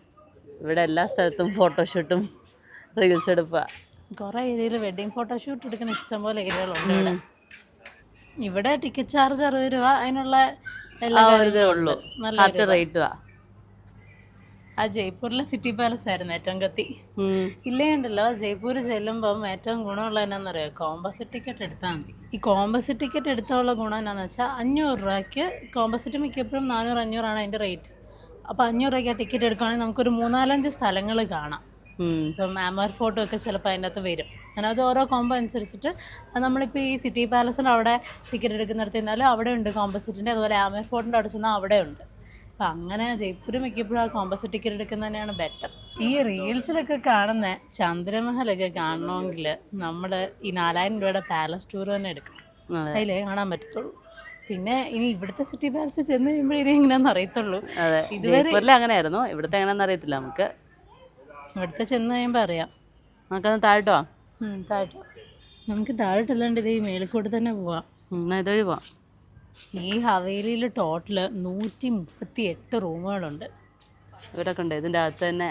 ഇവിടെ എല്ലാ സ്ഥലത്തും ഫോട്ടോഷൂട്ടും റീൽസ് എടുക്കുക.
കുറേ ഏരിയയിൽ വെഡ്ഡിങ് ഫോട്ടോഷൂട്ട് എടുക്കുന്ന ഇഷ്ടംപോലെ ഏരിയകളുണ്ട് ഇവിടെ. ഇവിടെ ടിക്കറ്റ് ചാർജ് 60 രൂപ. അതിനുള്ള എല്ലാ
ഇതേ ഉള്ളൂ. കറക്റ്റ് റേറ്റുവാ.
ആ ജയ്പൂരിലെ സിറ്റി പാലസ് ആയിരുന്നു ഏറ്റവും കത്തി. ഇല്ലേ ഉണ്ടല്ലോ, ജയ്പൂർ ചെല്ലുമ്പം ഏറ്റവും ഗുണമുള്ള എന്നാന്നറിയോ, കോമ്പസിറ്റ് ടിക്കറ്റ് എടുത്താൽ മതി. ഈ കോമ്പസിറ്റ് ടിക്കറ്റ് എടുത്തുള്ള ഗുണം എന്നാന്ന് വെച്ചാൽ 500 രൂപയ്ക്ക് കോമ്പസിറ്റ് മിക്കപ്പോഴും 400-500 അതിൻ്റെ റേറ്റ്. അപ്പോൾ 500 രൂപയ്ക്ക് ആ ടിക്കറ്റ് എടുക്കുകയാണെങ്കിൽ നമുക്കൊരു 3-4-5 സ്ഥലങ്ങൾ കാണാം. ഇപ്പം ആമർ ഫോട്ടോ ഒക്കെ ചിലപ്പോൾ അതിൻ്റെ അകത്ത് വരും. അതിനകത്ത് ഓരോ കോംബോ അനുസരിച്ചിട്ട് നമ്മളിപ്പോൾ ഈ സിറ്റി പാലസിൻ്റെ അവിടെ ടിക്കറ്റ് എടുക്കുന്നിടത്ത് ചെന്നാലും അവിടെ ഉണ്ട് കോമ്പസിറ്റിൻ്റെ. അതുപോലെ ആമർ ഫോർട്ടിൻ്റെ അവിടെ ചെന്നാൽ അവിടെ ഉണ്ട്. അപ്പം അങ്ങനെ ജയ്പൂർ മിക്കപ്പോഴും ആ കോമ്പസിറ്റ് ടിക്കറ്റ് എടുക്കുന്നത് തന്നെയാണ് ബെറ്റർ. ഈ റീൽസിലൊക്കെ കാണുന്ന ചന്ദ്രമഹലൊക്കെ കാണണമെങ്കിൽ നമ്മൾ ഈ 4000 രൂപയുടെ പാലസ് ടൂർ തന്നെ എടുക്കണം. അതിലേ കാണാൻ പറ്റത്തുള്ളൂ. പിന്നെ ഇനി ഇവിടുത്തെ സിറ്റി പാലസ് ചെന്ന് കഴിയുമ്പോൾ ഇനി എങ്ങനെയാണെന്ന് അറിയത്തുള്ളൂ.
ഇതുവരെ അങ്ങനെയായിരുന്നു. ഇവിടുത്തെ എങ്ങനെയാണെന്ന് അറിയത്തില്ല നമുക്ക്.
ഇവിടുത്തെ ചെന്ന് കഴിയുമ്പോൾ അറിയാം.
നമുക്കന്ന് താഴോട്ടോ.
താഴോട്ടോ. നമുക്ക് താഴോട്ടല്ലാണ്ട് ഇത് ഈ മേളിക്കൂടെ തന്നെ പോവാം.
ഇതുവഴി പോവാം.
ഈ ഹവേലിയിൽ ടോട്ടൽ 138 റൂമുകളുണ്ട്.
ഇവിടെയൊക്കെ ഉണ്ട്. ഇതിൻ്റെ അകത്ത് തന്നെ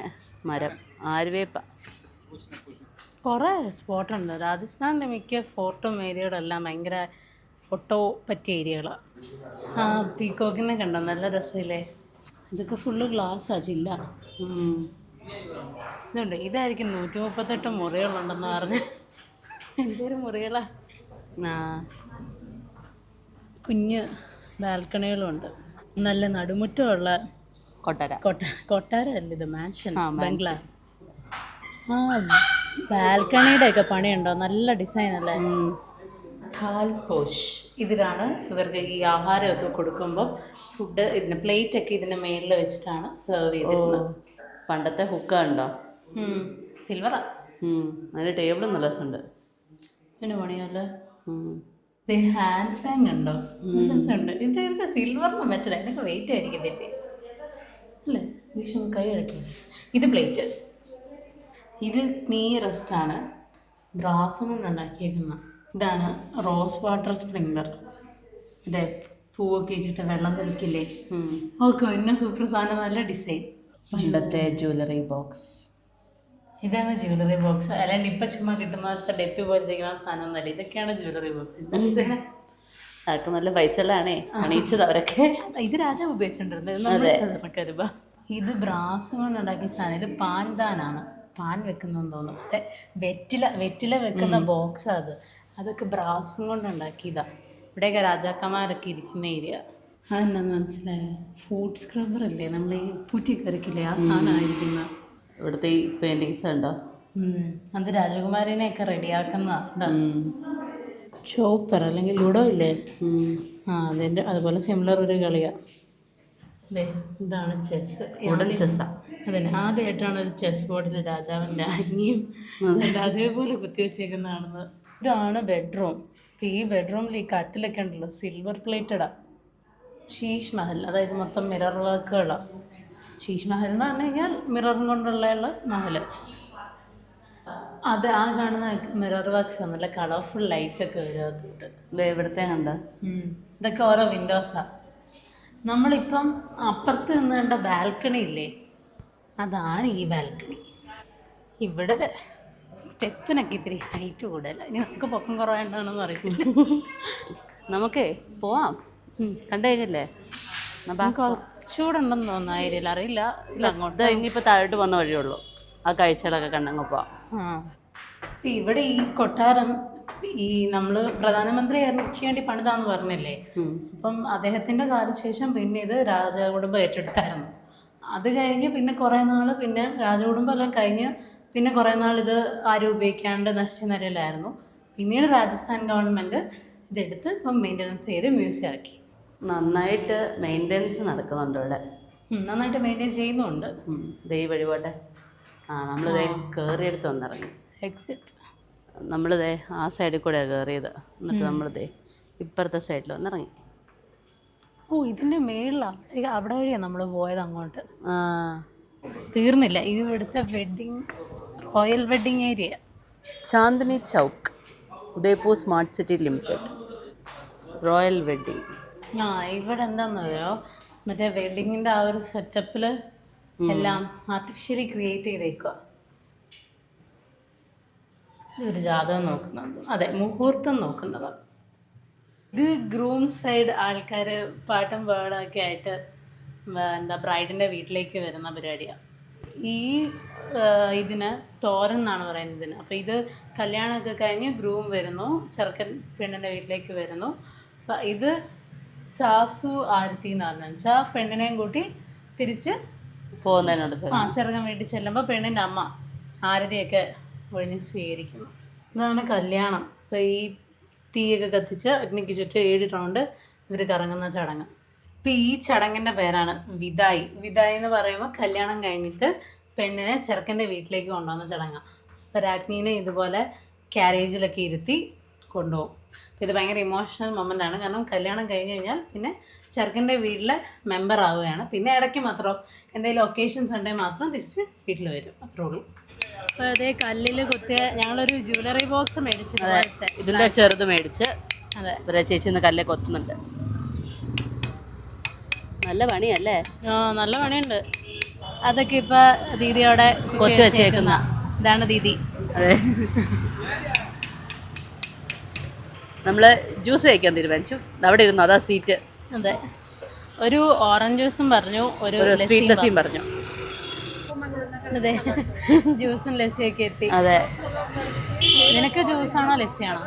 മരം, ആര്യവേപ്പ.
കുറേ സ്പോട്ടുണ്ട്. രാജസ്ഥാനിലെ മിക്ക ഫോർട്ടും ഏരിയകളെല്ലാം ഭയങ്കര ഫോട്ടോ പറ്റിയ ഏരിയകളാണ്. ആ പീക്കോക്കിനെ കണ്ടോ, നല്ല രസമില്ലേ? ഇതൊക്കെ ഫുള്ള് ഗ്ലാസ്സാണ്, ചില്ല. ഇതുണ്ട്. ഇതായിരിക്കും 138 മുറികളുണ്ടെന്ന് പറഞ്ഞ്. എന്തൊരു മുറികളാ. കുഞ്ഞ് ബാൽക്കണികളുണ്ട്. നല്ല നടുമുറ്റമുള്ള കൊട്ടാരമല്ല ഇത്, മാൻഷൻ, ബംഗ്ലാവ്. ആ ബാൽക്കണിയുടെ ഒക്കെ പണിയുണ്ടോ, നല്ല ഡിസൈൻ അല്ലേ. ഥാൽ പോഷ്. ഇതിലാണ് ഇവർക്ക് ഈ ആഹാരമൊക്കെ കൊടുക്കുമ്പോൾ ഫുഡ് ഇതിന് പ്ലേറ്റൊക്കെ ഇതിൻ്റെ മേളിൽ വെച്ചിട്ടാണ് സെർവ് ചെയ്തിരുന്നത്.
പണ്ടത്തെ ഹുക്ക ഉണ്ടോ?
സിൽവറാ.
അതിൻ്റെ ടേബിളും നല്ല രസമുണ്ട്.
പിന്നെ പണിയല്ലേ. ഹാൻഡ് ഫാൻ ഉണ്ടോ? രസമുണ്ട്. ഇത് സിൽവറിന് പറ്റില്ല, അതിനൊക്കെ വെയിറ്റ് ആയിരിക്കും ഇതിൻ്റെ അല്ലേ. വിഷു കൈ ഇഴക്കി. ഇത് പ്ലേറ്റ്. ഇത് നീ റെസ്റ്റാണ്, ബ്രാസ് കൊണ്ട് ഉണ്ടാക്കിയേക്കുന്ന. ഇതാണ് റോസ് വാട്ടർ സ്പ്രിംഗ്ലർ. ഇതേ പൂവൊക്കെ ഇട്ടിട്ട് വെള്ളം തെളിക്കില്ലേ. ഓക്കെ, ഇന്ന സൂപ്പർ സാധനം, നല്ല ഡിസൈൻ.
പണ്ടത്തെ ജ്വല്ലറി ബോക്സ്.
ഇതാണ് ജ്വല്ലറി ബോക്സ്. അല്ലാണ്ട് ഇപ്പം ചുമ്മാ കിട്ടുന്ന ഡെപ്പി പോലെ ചെയ്യുന്ന സാധനം ഒന്നല്ല. ഇതൊക്കെയാണ് ജ്വല്ലറി ബോക്സ്.
അതൊക്കെ നല്ല പൈസകളാണേ അണിയിച്ചത് അവരൊക്കെ.
ഇത് രാജാവ് ഉപയോഗിച്ചിട്ടുണ്ടായിരുന്നു. ഇത് ബ്രാസ് കൊണ്ട് ഉണ്ടാക്കിയ സാധനം. ഇത് പാൻദാനാണ്, പാൻ വെക്കുന്നതെന്ന് തോന്നുന്നു. മറ്റേ വെറ്റില വെക്കുന്ന ബോക്സ്. അതൊക്കെ ബ്രാസും കൊണ്ട് ഉണ്ടാക്കിയതാണ്. ഇവിടെയൊക്കെ രാജാക്കന്മാരൊക്കെ ഇരിക്കുന്ന ഏരിയ. അതെന്താന്ന് മനസ്സിലായോ? ഫുഡ് സ്ക്രബ്ബർ അല്ലേ, നമ്മൾ ഈ പുറ്റി കറിക്കില്ലേ, ആ സാധനമായിരിക്കുന്ന.
ഇവിടുത്തെ ഈ പെയിന്റിങ്സ് ഉണ്ടോ?
അത് രാജകുമാരിനെയൊക്കെ റെഡിയാക്കുന്ന ചോപ്പർ അല്ലെങ്കിൽ ലുഡോ ഇല്ലേ, അതിൻ്റെ അതുപോലെ സിമിലർ ഒരു കളിയാണ്. ഇതാണ് ചെസ്. അതന്നെ, ആദ്യമായിട്ടാണ് ഒരു ചെസ് ബോർഡിൽ രാജാവിൻ്റെ അഞ്ഞിയും അതേപോലെ കുത്തിവെച്ചേക്കുന്ന കാണുന്നത്. ഇതാണ് ബെഡ്റൂം. ഇപ്പം ഈ ബെഡ്റൂമിൽ ഈ കട്ടിലൊക്കെ ഉണ്ടല്ലോ, സിൽവർ പ്ലേറ്റഡാണ്. ശീഷ് മഹൽ, അതായത് മൊത്തം മിറർ വർക്കുകളാണ്. ശീഷ് മഹൽ എന്ന് പറഞ്ഞു കഴിഞ്ഞാൽ മിററും കൊണ്ടുള്ള മഹൽ. അത് ആ കാണുന്ന മിറർ വർക്ക്സ് നല്ല കളർഫുൾ ലൈറ്റ്സ് ഒക്കെ വരും അതിട്ട്.
ഇവിടുത്തെ കണ്ട
ഇതൊക്കെ ഓരോ വിൻഡോസാണ്. നമ്മളിപ്പം അപ്പുറത്ത് നിന്ന് കണ്ട ബാൽക്കണി ഇല്ലേ, അതാണ് ഈ ബാൽക്കണി. ഇവിടെ സ്റ്റെപ്പിനൊക്കെ ഇത്തിരി ഹൈറ്റ് കൂടുതല. ഇനി നമുക്ക് പൊക്കം കുറവേണ്ടാണെന്ന് അറിയത്തില്ല.
നമുക്കേ പോവാം, കണ്ടു കഴിഞ്ഞില്ലേ.
കുറച്ചുകൂടെ ഉണ്ടെന്ന് തോന്നുന്നു ആ ഏരിയയിൽ, അറിയില്ല.
അങ്ങോട്ട് ഇനിയിപ്പോൾ താഴോട്ട് വന്ന വഴിയുള്ളൂ. ആ കാഴ്ചകളൊക്കെ കണ്ടങ്ങ് പോവാം.
ഇപ്പം ഇവിടെ ഈ കൊട്ടാരം ഈ നമ്മൾ പ്രധാനമന്ത്രിക്ക് വേണ്ടി പണിതാന്ന് പറഞ്ഞില്ലേ, അപ്പം അദ്ദേഹത്തിൻ്റെ കാലശേഷം പിന്നെ ഇത് രാജകുടുംബം ഏറ്റെടുത്തായിരുന്നു. അത് കഴിഞ്ഞ് പിന്നെ കുറേ നാൾ പിന്നെ രാജകുടുംബം എല്ലാം കഴിഞ്ഞ് പിന്നെ കുറേ നാൾ ഇത് ആരും ഉപയോഗിക്കാണ്ട് നശിച്ച നിലയിലായിരുന്നു. പിന്നീട് രാജസ്ഥാൻ ഗവൺമെൻറ് ഇതെടുത്ത് ഇപ്പം മെയിൻ്റനൻസ് ചെയ്ത് മ്യൂസിയം ആക്കി.
നന്നായിട്ട് മെയിൻ്റെനൻസ് നടക്കുന്നുണ്ട് ഇവിടെ.
നന്നായിട്ട് മെയിൻറ്റെയിൻ ചെയ്യുന്നുണ്ട്.
ദേ വഴിപോട്ടെ. നമ്മളിതേ കയറിയെടുത്ത് വന്നിറങ്ങി.
എക്സിറ്റ്
നമ്മളിതേ ആ സൈഡിൽ കൂടെയാണ് കയറിയത്. എന്നിട്ട് നമ്മളിതേ ഇപ്പുറത്തെ സൈഡിൽ വന്നിറങ്ങി.
ഇതിൻ്റെ മേളിലാണ്, അവിടെ വഴിയാണ് നമ്മൾ പോയത് അങ്ങോട്ട്. തീർന്നില്ല. ഇത് ഇവിടുത്തെ royal wedding area.
Chandni Chowk, Udaipur smart city limited, royal wedding.
ഇവിടെ എന്താണെന്നറിയോ, മറ്റേ വെഡ്ഡിങ്ങിൻ്റെ ആ ഒരു സെറ്റപ്പിൽ എല്ലാം ആർട്ടിഫിഷ്യലി ക്രിയേറ്റ് ചെയ്തേക്കുക. ഇതൊരു ജാതകം നോക്കുന്നത്, അതെ, മുഹൂർത്തം നോക്കുന്നതാണ്. ഇത് ഗ്രൂം സൈഡ് ആൾക്കാർ പാട്ടും പാടൊക്കെ ആയിട്ട് ബ്രൈഡിൻ്റെ വീട്ടിലേക്ക് വരുന്ന പരിപാടിയാണ്. ഈ ഇതിന് തോരൻ എന്നാണ് പറയുന്നത് ഇതിന്. അപ്പോൾ ഇത് കല്യാണമൊക്കെ കഴിഞ്ഞ് ഗ്രൂം വരുന്നു, ചെറുക്കൻ പെണ്ണിൻ്റെ വീട്ടിലേക്ക് വരുന്നു. അപ്പം ഇത് സാസു ആരത്തി എന്ന് പറഞ്ഞു വെച്ചാൽ പെണ്ണിനെയും കൂട്ടി തിരിച്ച്
പോകുന്നതിനോട്
ചെറുക്കൻ വീട്ടിൽ ചെല്ലുമ്പോൾ പെണ്ണിൻ്റെ അമ്മ ആരതിയൊക്കെ ഒഴിഞ്ഞ് സ്വീകരിക്കുന്നു. ഇതാണ് കല്യാണം. അപ്പോൾ ഈ തീയൊക്കെ കത്തിച്ച് അഗ്നിക്ക് ചുറ്റും 7 റൗണ്ട് ഇവർ കറങ്ങുന്ന ചടങ്ങ്. ഇപ്പം ഈ ചടങ്ങിൻ്റെ പേരാണ് വിദായി. വിദായി എന്ന് പറയുമ്പോൾ കല്യാണം കഴിഞ്ഞിട്ട് പെണ്ണിനെ ചെറുക്കൻ്റെ വീട്ടിലേക്ക് കൊണ്ടുപോകുന്ന ചടങ്ങാണ്. അപ്പോൾ രാജ്ഞീനെ ഇതുപോലെ ക്യാരേജിലൊക്കെ ഇരുത്തി കൊണ്ടുപോകും. അപ്പോൾ ഇത് ഭയങ്കര ഇമോഷണൽ മൊമെൻ്റ് ആണ്. കാരണം കല്യാണം കഴിഞ്ഞ് കഴിഞ്ഞാൽ പിന്നെ ചെറുക്കൻ്റെ വീട്ടിലെ മെമ്പർ ആവുകയാണ്. പിന്നെ ഇടയ്ക്ക് മാത്രം എന്തെങ്കിലും ഒക്കേഷൻസ് ഉണ്ടെങ്കിൽ മാത്രം തിരിച്ച് വീട്ടിൽ വരും, അത്രേ ഉള്ളൂ. അപ്പോൾ അതേ കല്ലിൽ കുത്തിയ ഞങ്ങളൊരു ജ്വല്ലറി ബോക്സ് മേടിച്ചു.
ഇതിൻ്റെ ചെറുത് മേടിച്ച്
അതെ
ഇവരെ ചേച്ചി ഇന്ന് കല്ലെ കൊത്തുന്നുണ്ട്. നല്ല പണിയല്ലേ?
നല്ല പണിയുണ്ട്. അതൊക്കെ ഇപ്പൊ ദീദിയോടെ
കൊത്തി വെച്ചേക്കുന്ന
ഇതാണ് ദീദി.
അതെ, നമ്മള് ജ്യൂസ് കഴിക്കാൻ തീരുമാനിച്ചു. അവിടെ ഇരുന്നു, അതാ സീറ്റ്.
അതെ, ഒരു ഓറഞ്ച് ജ്യൂസും പറഞ്ഞു, ഒരു
സ്വീറ്റ് ലസ്സിയും പറഞ്ഞു.
അതെ, ജ്യൂസും ലസ്സിയൊക്കെ എത്തി.
അതെ,
നിനക്ക് ജ്യൂസാണോ ലസ്സിയാണോ?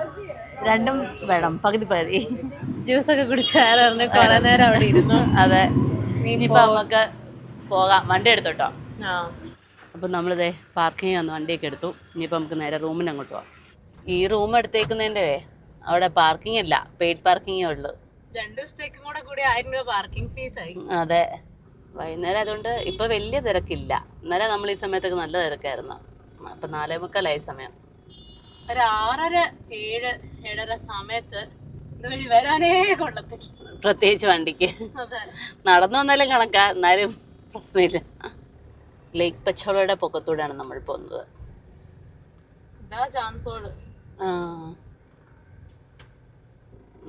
രണ്ടും വേണം, പകുതി പകുതി.
ജ്യൂസൊക്കെ കുടിച്ച് വേറെ പറഞ്ഞു കുറെ നേരം അവിടെ ഇരുന്നു.
അതെ, ഇനിയിപ്പോ നമുക്ക് പോകാം. വണ്ടി എടുത്തോട്ടോ. അപ്പം നമ്മളിതേ പാർക്കിംഗ് വന്നു, വണ്ടിയൊക്കെ എടുത്തു. ഇനിയിപ്പോൾ നമുക്ക് നേരെ റൂമിന് അങ്ങോട്ട് പോകാം. ഈ റൂം എടുത്തേക്കുന്നതിൻ്റെ അവിടെ പാർക്കിംഗ് ഇല്ല, പെയ്ഡ് പാർക്കിങ്ങേ ഉള്ളൂ.
2 ദിവസത്തേക്കും കൂടെ കൂടി 1000 രൂപ പാർക്കിംഗ് ഫീസ് ആയി.
അതെ, വൈകുന്നേരം അതുകൊണ്ട് ഇപ്പോൾ വലിയ തിരക്കില്ല. ഇന്നലെ നമ്മൾ ഈ സമയത്തൊക്കെ നല്ല തിരക്കായിരുന്നു. അപ്പം 4:45 സമയം.
ഒരു 6:30 7 7:30 സമയത്ത് ഇതുവഴി വരാനേ കൊള്ളത്തില്ല,
പ്രത്യേകിച്ച് വണ്ടിക്ക്.
അതെ.
നടന്നു വന്നാലും കണക്കാ, എന്നാലും പ്രശ്നമില്ല. ലേക്ക് പച്ചോളയുടെ പൊക്കത്തൂടെയാണ് നമ്മൾ പോകുന്നത്.
ഇതാ ചാന്ത്പോള്.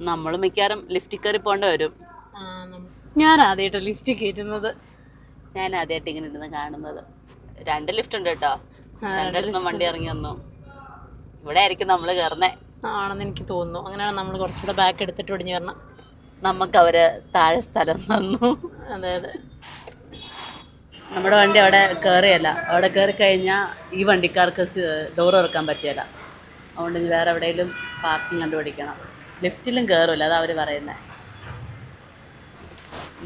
നമ്മൾ മിക്കവാറും ലിഫ്റ്റിൽ കയറി പോകേണ്ടി വരും.
ഞാൻ ആദ്യമായിട്ട് ലിഫ്റ്റ് കയറ്റുന്നത്.
ഞാൻ ആദ്യമായിട്ട് ഇങ്ങനെ ഇരുന്ന് കാണുന്നത്. 2 ലിഫ്റ്റ് ഉണ്ട് കേട്ടോ. രണ്ടിടത്തുനിന്നും വണ്ടി ഇറങ്ങി വന്നു. ഇവിടെ ആയിരിക്കും നമ്മൾ കയറുന്നേ
ആണെന്ന് എനിക്ക് തോന്നുന്നു. അങ്ങനെയാണ് നമ്മൾ കുറച്ചുകൂടെ ബാക്ക് എടുത്തിട്ട് ഒടിഞ്ഞു വരണം.
നമുക്ക് അവര് താഴെ സ്ഥലം തന്നു.
അതെ അതെ.
നമ്മുടെ വണ്ടി അവിടെ കയറിയല്ല. അവിടെ കയറി കഴിഞ്ഞാൽ ഈ വണ്ടിക്കാർക്ക് ഡോർ തുറക്കാൻ പറ്റിയല്ല. അതുകൊണ്ട് ഇനി വേറെ എവിടെയെങ്കിലും പാർക്കിംഗ് കണ്ടുപിടിക്കണം. ലിഫ്റ്റിലും കയറില്ല, അതാ അവർ പറയുന്നത്.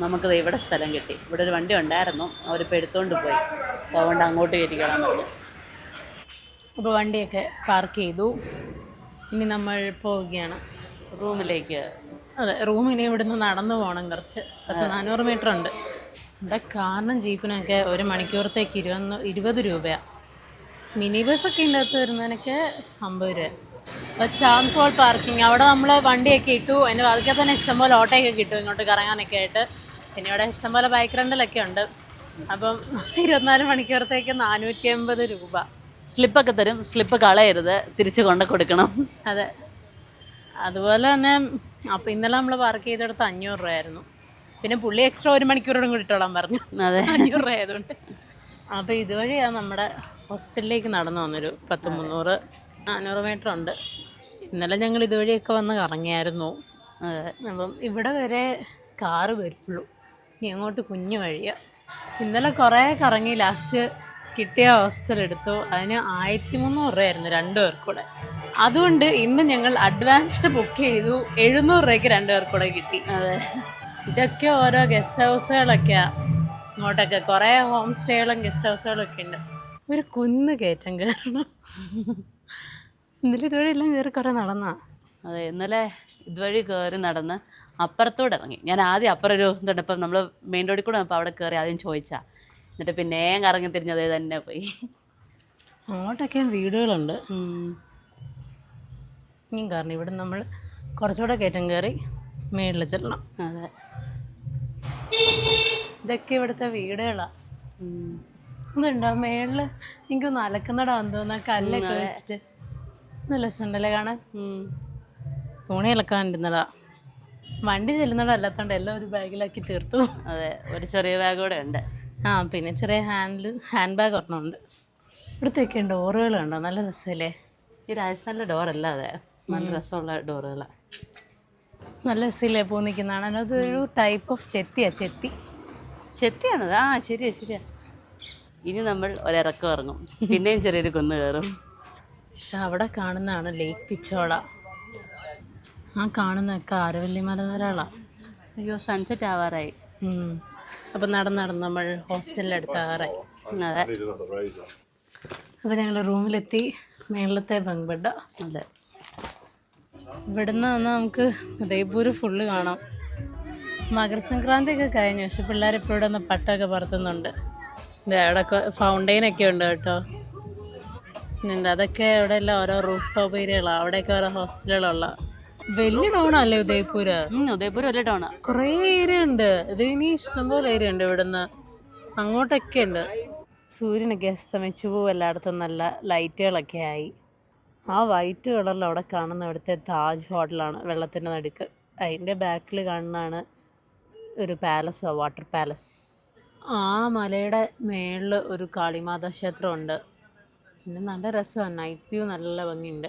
നമുക്കത് ഇവിടെ സ്ഥലം കിട്ടി. ഇവിടെ ഒരു വണ്ടി ഉണ്ടായിരുന്നു, അവരിപ്പോൾ എടുത്തുകൊണ്ട് പോയി. അപ്പോൾ അതുകൊണ്ട് അങ്ങോട്ട് കയറ്റിക്കണം പറഞ്ഞു.
അപ്പോൾ വണ്ടിയൊക്കെ പാർക്ക് ചെയ്തു. ഇനി നമ്മൾ പോവുകയാണ്
റൂമിലേക്ക്.
അതെ, റൂമിന് ഇവിടുന്ന് നടന്നു പോകണം കുറച്ച്. 400 മീറ്റർ ഉണ്ട്. ഇവിടെ കാറിനും ജീപ്പിനൊക്കെ 1 മണിക്കൂറത്തേക്ക് 20 രൂപയാണ്. മിനി ബസ്സൊക്കെ ഇതിനകത്ത് വരുന്നതിനൊക്കെ 50 രൂപ. അപ്പോൾ ചാന്ത്പോൾ പാർക്കിംഗ്, അവിടെ നമ്മൾ വണ്ടിയൊക്കെ ഇട്ടു. അതിൻ്റെ വാതിൽക്കൽ തന്നെ ഇഷ്ടംപോലെ ഓട്ടോയൊക്കെ കിട്ടും ഇങ്ങോട്ട് കറങ്ങാനൊക്കെ ആയിട്ട്. പിന്നെ ഇവിടെ ഇഷ്ടംപോലെ ബൈക്ക് റെൻ്റലൊക്കെ ഉണ്ട്. അപ്പം 24 മണിക്കൂറത്തേക്ക് 450 രൂപ.
സ്ലിപ്പൊക്കെ തരും. സ്ലിപ്പ് കളയരുത്, തിരിച്ച് കൊണ്ട് കൊടുക്കണം.
അതെ. അതുപോലെ തന്നെ അപ്പോൾ ഇന്നലെ നമ്മൾ പാർക്ക് ചെയ്തെടുത്ത് 500 രൂപയായിരുന്നു. പിന്നെ പുള്ളി എക്സ്ട്രാ 1 മണിക്കൂറോടും കൂടി ഇട്ടോളാൻ പറഞ്ഞു.
അതെ,
500 രൂപ ആയതുകൊണ്ട്. അപ്പോൾ ഇതുവഴിയാണ് നമ്മുടെ ഹോസ്റ്റലിലേക്ക് നടന്നു വന്നൊരു 400 മീറ്റർ ഉണ്ട്. ഇന്നലെ ഞങ്ങൾ ഇതുവഴിയൊക്കെ വന്ന് കറങ്ങിയായിരുന്നു. അപ്പം ഇവിടെ വരെ കാറ് വരുള്ളൂ, ഇനി അങ്ങോട്ട് കുഞ്ഞു വഴിയാണ്. ഇന്നലെ കുറേ കറങ്ങി ലാസ്റ്റ് കിട്ടിയ ഹോസ്റ്റൽ എടുത്തു. അതിന് 1300 രൂപയായിരുന്നു 2 പേർക്കൂടെ. അതുകൊണ്ട് ഇന്ന് ഞങ്ങൾ അഡ്വാൻസ്ഡ് ബുക്ക് ചെയ്തു. 700 രൂപയ്ക്ക് 2 പേർക്കൂടെ കിട്ടി.
അതെ.
ഇതൊക്കെ ഓരോ ഗസ്റ്റ് ഹൗസുകളൊക്കെയാണ്. ഇങ്ങോട്ടൊക്കെ കുറേ ഹോം സ്റ്റേകളും ഗസ്റ്റ് ഹൗസുകളൊക്കെ ഉണ്ട്. ഒരു കുന്ന് കയറ്റം കയറണം. ഇന്നലെ ഇതുവഴി എല്ലാം കയറി കുറേ നടന്നാ.
അതെ, ഇന്നലെ ഇതുവഴി കയറി നടന്ന് അപ്പുറത്തോടെ ഇറങ്ങി. ഞാൻ ആദ്യം അപ്പുറം ഒരു ഇതുണ്ട്, ഇപ്പം നമ്മൾ മെയിൻ റോഡിൽ കൂടെ അപ്പോൾ അവിടെ കയറി ആദ്യം ചോദിച്ചാൽ, എന്നിട്ട് പിന്നെയും കറങ്ങി തിരിഞ്ഞത് തന്നെ പോയി.
അങ്ങോട്ടൊക്കെ വീടുകളുണ്ട്. ഇനിയും കാരണം ഇവിടെ നമ്മൾ കുറച്ചുകൂടെ കയറ്റം കയറി മേളിൽ ചെല്ലണം.
അതെ,
ഇതൊക്കെ ഇവിടുത്തെ വീടുകളാണ്. ഇതുണ്ടോ മേളിൽ എനിക്കൊന്ന് അലക്കുന്നിടാന്ന് തോന്നുന്ന കല്ലൊക്കെ വെച്ചിട്ട്. നല്ല രസമുണ്ടല്ലേ കാണാൻ. തുണി അലക്കാണ്ടിരുന്നടാ. വണ്ടി ചെല്ലുന്നതല്ലാത്തോണ്ട് എല്ലാം ഒരു ബാഗിലാക്കി തീർത്തു.
അതെ, ഒരു ചെറിയ ബാഗ് കൂടെ ഉണ്ട്.
പിന്നെ ചെറിയ ഹാൻഡ് ബാഗ് ഒരെണ്ണമുണ്ട്. ഇവിടുത്തെയൊക്കെ ഡോറുകൾ കണ്ടോ, നല്ല രസമല്ലേ.
ഈ രാജസ്ഥാനിലെ ഡോറല്ല, അതെ, നല്ല രസമുള്ള ഡോറുകളാണ്.
നല്ല രസമില്ലേ പൂ നിൽക്കുന്നതാണ്. അതൊരു ടൈപ്പ് ഓഫ്
ചെത്തിയാണത്. ശരിയാ. ഇനി നമ്മൾ ഒരിറക്കം ഇറങ്ങും, പിന്നെയും ചെറിയൊരു കുന്ന് കയറും.
അവിടെ കാണുന്നതാണ് ലേക്ക് പിച്ചോള. കാണുന്നതൊക്കെ ആരവല്ലി മലനിരകളാണ്.
അയ്യോ, സൺസെറ്റ് ആവാറായി.
അപ്പം നടന്ന് നമ്മൾ ഹോസ്റ്റലിലെടുത്താറായി.
അതെ.
അപ്പോൾ ഞങ്ങൾ റൂമിലെത്തി. മേളത്തെ ബങ്ക് ബെഡ.
അതെ.
ഇവിടുന്ന് വന്നാൽ നമുക്ക് ഉദയ്പൂർ ഫുള്ള് കാണാം. മകരസംക്രാന്തിയൊക്കെ കഴിഞ്ഞു, പക്ഷെ പിള്ളേരിപ്പോൾ ഇവിടെ നിന്ന് പട്ടമൊക്കെ പറത്തുന്നുണ്ട്. അവിടെയൊക്കെ ഫൗണ്ടെയിനൊക്കെ ഉണ്ട് കേട്ടോ. അതൊക്കെ ഇവിടെ എല്ലാം ഓരോ റൂഫ് ടോപ്പ് ഏരിയകളാണ്. അവിടെയൊക്കെ ഓരോ ഹോസ്റ്റലുകളുള്ള വലിയ ടൗണല്ലേ ഉദയ്പൂർ.
ഉദയ്പൂർ വലിയ ടൗണാണ്.
കുറേ ഏരിയ ഉണ്ട്. ഇത് ഇനി ഇഷ്ടംപോലെ ഏരിയ ഉണ്ട്. ഇവിടുന്ന് അങ്ങോട്ടൊക്കെ ഉണ്ട്. സൂര്യനൊക്കെ അസ്തമിച്ചു പോകും. എല്ലായിടത്തും നല്ല ലൈറ്റുകളൊക്കെ ആയി. ആ വൈറ്റ് കളറിൽ അവിടെ കാണുന്ന ഇവിടുത്തെ താജ് ഹോട്ടലാണ്, വെള്ളത്തിൻ്റെ നടുക്ക്. അതിൻ്റെ ബാക്കിൽ കാണുന്നതാണ് ഒരു പാലസോ, വാട്ടർ പാലസ്. ആ മലയുടെ മേളിൽ ഒരു കാളിമാതാ ക്ഷേത്രമുണ്ട്. പിന്നെ നല്ല രസമാണ്, നൈറ്റ് വ്യൂ നല്ല ഭംഗിയുണ്ട്.